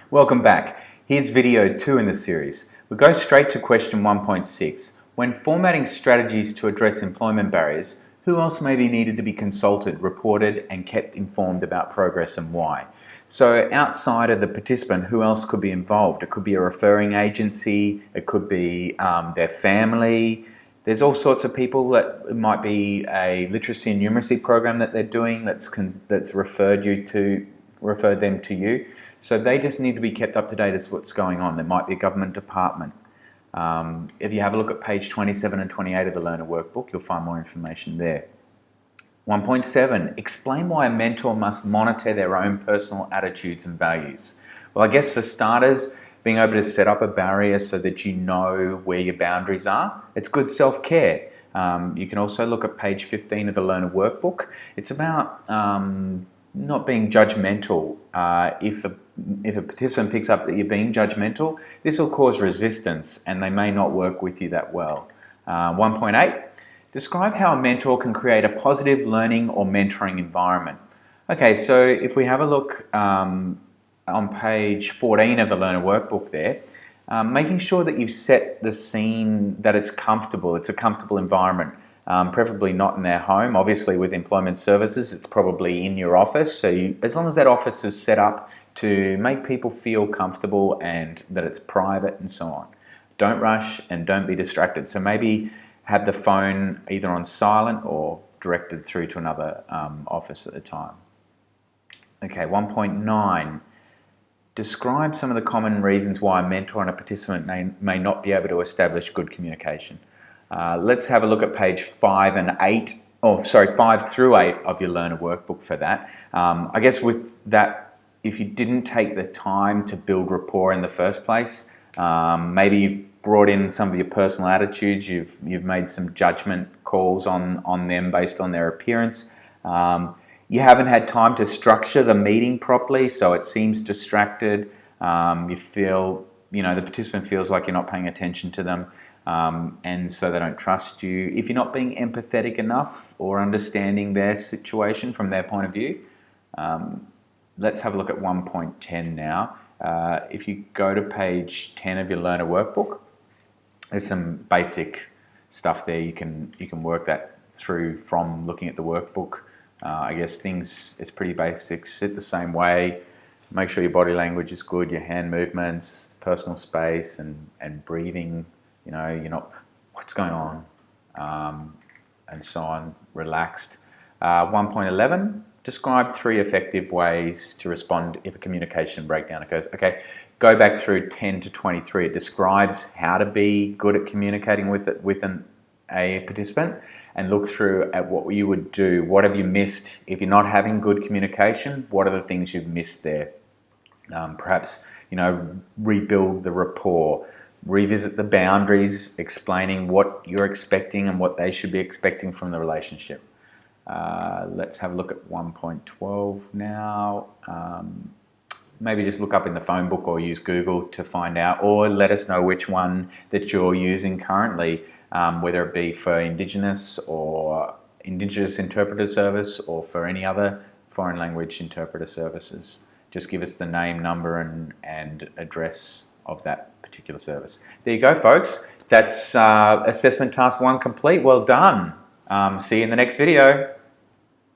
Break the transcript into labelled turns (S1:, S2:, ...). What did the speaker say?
S1: Welcome back. Here's video 2 in the series. We go straight to question 1.6. When formatting strategies to address employment barriers, who else may be needed to be consulted, reported and kept informed about progress and why? So outside of the participant, who else could be involved? It could be a referring agency, it could be their family. There's all sorts of people. That it might be a literacy and numeracy program that they're doing that's referred them to you. So they just need to be kept up to date as what's going on. There might be a government department. If you have a look at page 27 and 28 of the Learner Workbook, you'll find more information there. 1.7, explain why a mentor must monitor their own personal attitudes and values. Well, I guess for starters, being able to set up a barrier so that you know where your boundaries are. It's good self-care. You can also look at page 15 of the Learner Workbook. It's about not being judgmental. If a participant picks up that you're being judgmental, this will cause resistance and they may not work with you that well. 1.8, describe how a mentor can create a positive learning or mentoring environment. Okay, so if we have a look on page 14 of the Learner Workbook there, making sure that you've set the scene that it's comfortable, it's a comfortable environment. Preferably not in their home. Obviously with employment services, it's probably in your office. So as long as that office is set up to make people feel comfortable and that it's private and so on. Don't rush and don't be distracted. So maybe have the phone either on silent or directed through to another office at the time. Okay, 1.9. Describe some of the common reasons why a mentor and a participant may not be able to establish good communication. Let's have a look at page 5 through 8 of your Learner Workbook for that. I guess with that, if you didn't take the time to build rapport in the first place, maybe you brought in some of your personal attitudes, you've made some judgment calls on them based on their appearance. You haven't had time to structure the meeting properly, so it seems distracted. You feel, the participant feels like you're not paying attention to them. And so they don't trust you. If you're not being empathetic enough or understanding their situation from their point of view, let's have a look at 1.10 now. If you go to page 10 of your Learner Workbook, there's some basic stuff there. You can work that through from looking at the workbook. I guess it's pretty basic. Sit the same way. Make sure your body language is good, your hand movements, personal space and breathing. You're not, what's going on, and so on, relaxed. 1.11, describe 3 effective ways to respond if a communication breakdown occurs. Okay, go back through 10 to 23. It describes how to be good at communicating with a participant and look through at what you would do. What have you missed? If you're not having good communication, what are the things you've missed there? Perhaps, rebuild the rapport. Revisit the boundaries, explaining what you're expecting and what they should be expecting from the relationship. Let's have a look at 1.12 now. Maybe just look up in the phone book or use Google to find out, or let us know which one that you're using currently, whether it be for Indigenous interpreter service or for any other foreign language interpreter services. Just give us the name, number and address of that particular service. There you go, folks. That's assessment task 1 complete. Well done. See you in the next video.